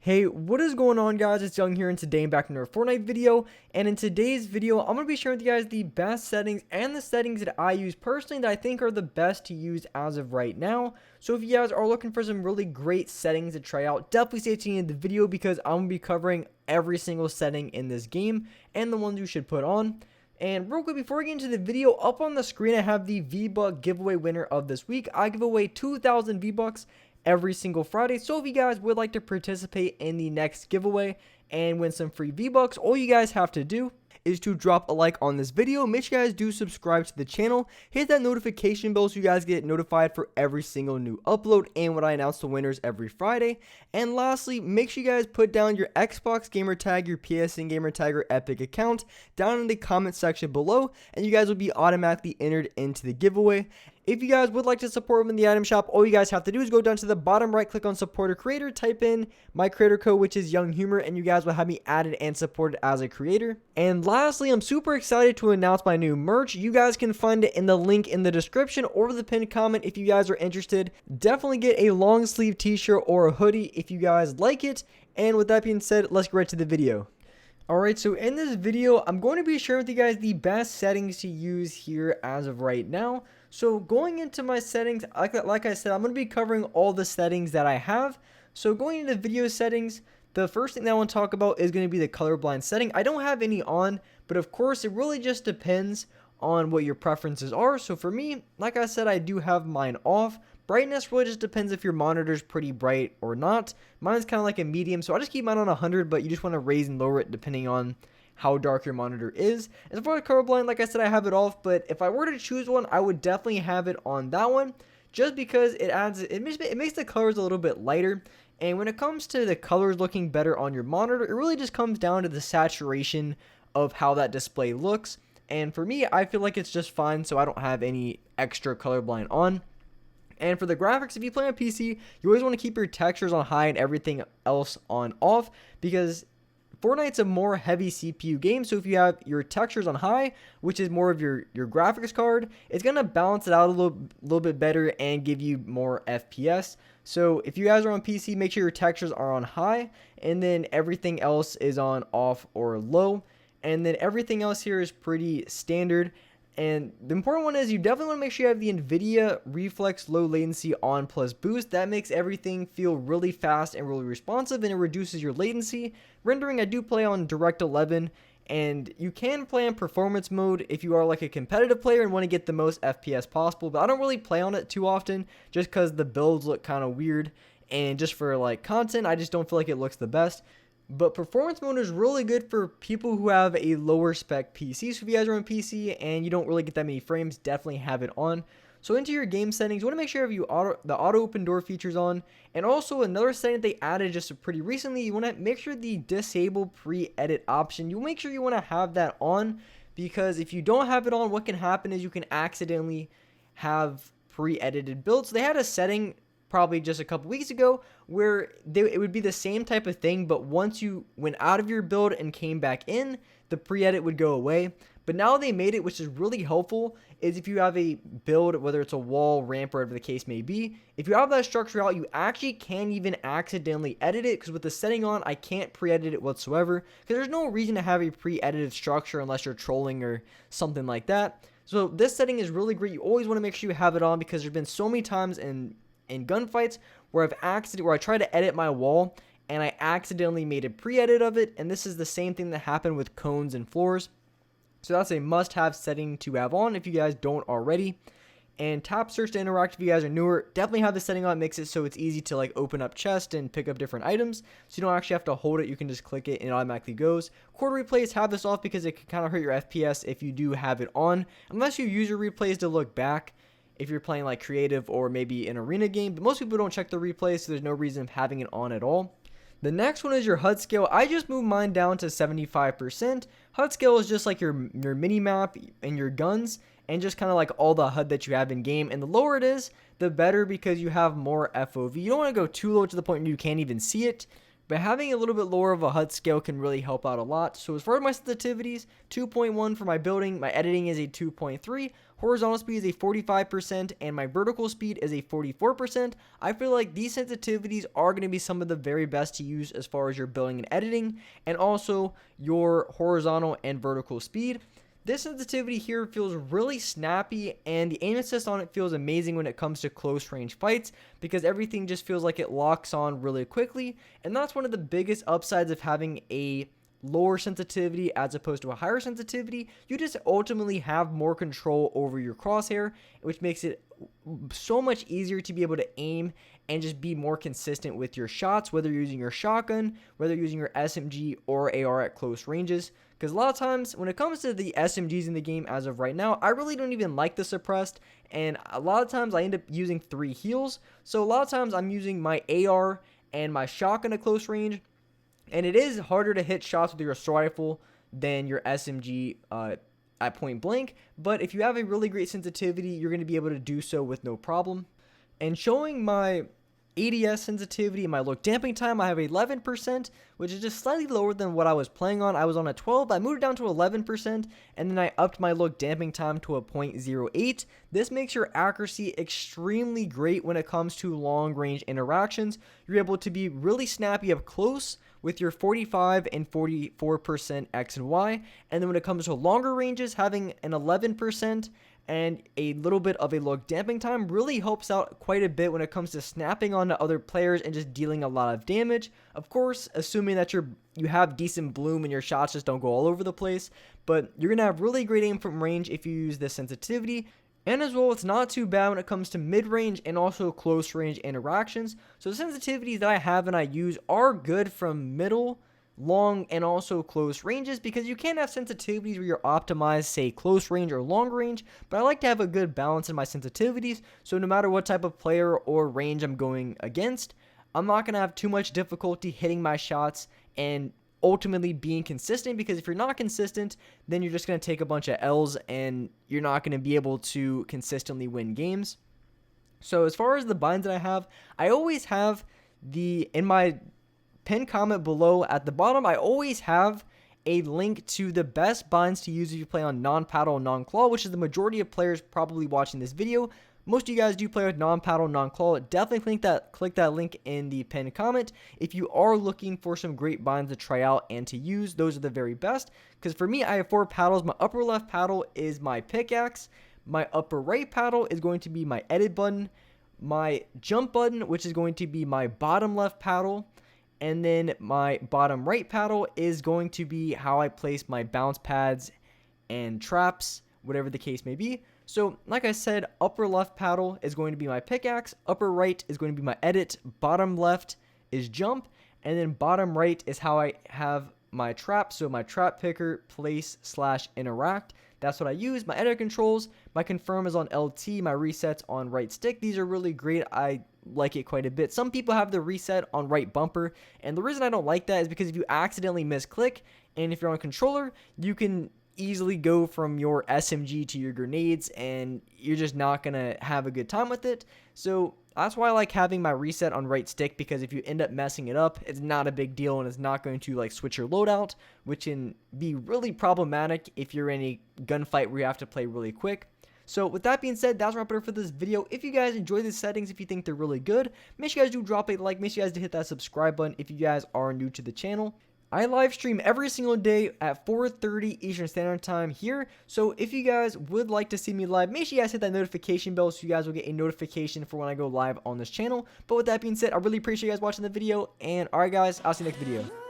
Hey, what is going on, guys? It's Young here, and today I'm back in another Fortnite video. And in today's video, I'm going to be sharing with you guys the best settings and the settings that I use personally that I think are the best to use as of right now. So if you guys are looking for some really great settings to try out, definitely stay tuned in the video because I'm going to be covering every single setting in this game and the ones you should put on. And real quick, before we get into the video, up on the screen I have the V-Buck giveaway winner of this week. I give away 2,000 V-Bucks every single Friday. So if you guys would like to participate in the next giveaway and win some free V-Bucks, all you guys have to do is to drop a like on this video. Make sure you guys do subscribe to the channel. Hit that notification bell so you guys get notified for every single new upload and when I announce the winners every Friday. And lastly, make sure you guys put down your Xbox gamer tag, your PSN gamer tag, or Epic account down in the comment section below, and you guys will be automatically entered into the giveaway. If you guys would like to support them in the item shop, all you guys have to do is go down to the bottom right, click on support a creator, type in my creator code, which is Young Humor, and you guys will have me added and supported as a creator. And lastly, I'm super excited to announce my new merch. You guys can find it in the link in the description or the pinned comment if you guys are interested. Definitely get a long sleeve t-shirt or a hoodie if you guys like it. And with that being said, let's get right to the video. Alright, so in this video, I'm going to be sharing with you guys the best settings to use here as of right now. So going into my settings, like I said, I'm going to be covering all the settings that I have. So going into video settings, the first thing that I want to talk about is going to be the colorblind setting. I don't have any on, but of course it really just depends on what your preferences are. So for me, like I said, I do have mine off. Brightness really just depends if your monitor is pretty bright or not. Mine's kind of like a medium, so I just keep mine on 100, but you just want to raise and lower it depending on how dark your monitor is. As far as colorblind, like I said, I have it off, but if I were to choose one, I would definitely have it on that one, just because it makes the colors a little bit lighter. And when it comes to the colors looking better on your monitor, it really just comes down to the saturation of how that display looks. And for me, I feel like it's just fine, so I don't have any extra colorblind on. And for the graphics, if you play on PC, you always want to keep your textures on high and everything else on off, because Fortnite's a more heavy CPU game, so if you have your textures on high, which is more of your graphics card, it's going to balance it out a little bit better and give you more FPS. So if you guys are on PC, make sure your textures are on high, and then everything else is on off or low, and then everything else here is pretty standard. And the important one is you definitely want to make sure you have the NVIDIA Reflex Low Latency on plus boost. That makes everything feel really fast and really responsive, and it reduces your latency. Rendering, I do play on Direct 11, and you can play in performance mode if you are like a competitive player and want to get the most FPS possible, but I don't really play on it too often just because the builds look kind of weird, and just for like content, I just don't feel like it looks the best. But performance mode is really good for people who have a lower spec PC. So if you guys are on PC and you don't really get that many frames, definitely have it on. So into your game settings, you want to make sure you have the auto open door features on. And also another setting they added just pretty recently, you want to make sure the disable pre-edit option, you make sure you want to have that on, because if you don't have it on, what can happen is you can accidentally have pre-edited builds. So they had a setting probably just a couple weeks ago where it would be the same type of thing, but once you went out of your build and came back in, the pre-edit would go away. But now they made it, which is really helpful, is if you have a build, whether it's a wall, ramp, or whatever the case may be, if you have that structure out, you actually can't even accidentally edit it, because with the setting on, I can't pre-edit it whatsoever, because there's no reason to have a pre-edited structure unless you're trolling or something like that. So this setting is really great. You always want to make sure you have it on, because there's been so many times in gunfights where I try to edit my wall and I accidentally made a pre-edit of it, and this is the same thing that happened with cones and floors. So that's a must-have setting to have on if you guys don't already. And tap search to interact if you guys are newer. Definitely have the setting on, makes it so it's easy to like open up chest and pick up different items. So you don't actually have to hold it, you can just click it and it automatically goes. Quarter replays, have this off because it can kind of hurt your FPS if you do have it on, unless you use your replays to look back if you're playing like creative or maybe an arena game, but most people don't check the replays, so there's no reason of having it on at all. The next one is your HUD scale. I just moved mine down to 75%. HUD scale is just like your mini map and your guns, and just kind of like all the HUD that you have in game. And the lower it is, the better, because you have more FOV. You don't want to go too low to the point where you can't even see it, but having a little bit lower of a HUD scale can really help out a lot. So as far as my sensitivities, 2.1 for my building, my editing is a 2.3, horizontal speed is a 45%, and my vertical speed is a 44%. I feel like these sensitivities are going to be some of the very best to use as far as your building and editing, and also your horizontal and vertical speed. This sensitivity here feels really snappy, and the aim assist on it feels amazing when it comes to close range fights, because everything just feels like it locks on really quickly, and that's one of the biggest upsides of having a lower sensitivity as opposed to a higher sensitivity. You just ultimately have more control over your crosshair, which makes it so much easier to be able to aim and just be more consistent with your shots, whether you're using your shotgun, whether you're using your SMG or AR at close ranges. Because a lot of times when it comes to the SMGs in the game as of right now, I really don't even like the suppressed, and a lot of times I end up using 3 heals. So a lot of times I'm using my AR and my shotgun at close range, and it is harder to hit shots with your assault rifle than your SMG at point blank, but if you have a really great sensitivity, you're going to be able to do so with no problem. And showing my ADS sensitivity and my look damping time, I have 11%, which is just slightly lower than what I was playing on. I was on a 12, I moved it down to 11%, and then I upped my look damping time to a 0.08. This makes your accuracy extremely great when it comes to long range interactions. You're able to be really snappy up close with your 45 and 44% X and Y, and then when it comes to longer ranges, having an 11% and a little bit of a look damping time really helps out quite a bit when it comes to snapping onto other players and just dealing a lot of damage. Of course, assuming that you have decent bloom and your shots just don't go all over the place, but you're going to have really great aim from range if you use this sensitivity. And as well, it's not too bad when it comes to mid-range and also close-range interactions. So the sensitivities that I have and I use are good from middle, long, and also close ranges, because you can have sensitivities where you're optimized, say, close range or long range, but I like to have a good balance in my sensitivities, so no matter what type of player or range I'm going against, I'm not going to have too much difficulty hitting my shots and ultimately being consistent, because if you're not consistent, then you're just going to take a bunch of L's and you're not going to be able to consistently win games. So as far as the binds that I always have in my pinned comment below at the bottom, I always have a link to the best binds to use if you play on non-paddle, non-claw, which is the majority of players probably watching this video. Most of you guys do play with non-paddle, non-claw. Definitely click that link in the pinned comment if you are looking for some great binds to try out and to use. Those are the very best, because for me, I have 4 paddles. My upper left paddle is my pickaxe. My upper right paddle is going to be my edit button. My jump button, which is going to be my bottom left paddle. And then my bottom right paddle is going to be how I place my bounce pads and traps, whatever the case may be. So, like I said, upper left paddle is going to be my pickaxe, upper right is going to be my edit, bottom left is jump, and then bottom right is how I have my trap. So my trap picker, place / interact. That's what I use. My edit controls, my confirm is on LT, my resets on right stick. These are really great. I like it quite a bit. Some people have the reset on right bumper, and the reason I don't like that is because if you accidentally misclick, and if you're on a controller, you can easily go from your SMG to your grenades, and you're just not gonna have a good time with it. So that's why I like having my reset on right stick, because if you end up messing it up, it's not a big deal, and it's not going to like switch your loadout, which can be really problematic if you're in a gunfight where you have to play really quick. So with that being said, that's wrap it up for this video. If you guys enjoy these settings, if you think they're really good, make sure you guys do drop a like, make sure you guys do hit that subscribe button if you guys are new to the channel. I live stream every single day at 4:30 Eastern Standard Time here, so if you guys would like to see me live, make sure you guys hit that notification bell so you guys will get a notification for when I go live on this channel. But with that being said, I really appreciate you guys watching the video, and alright guys, I'll see you next video.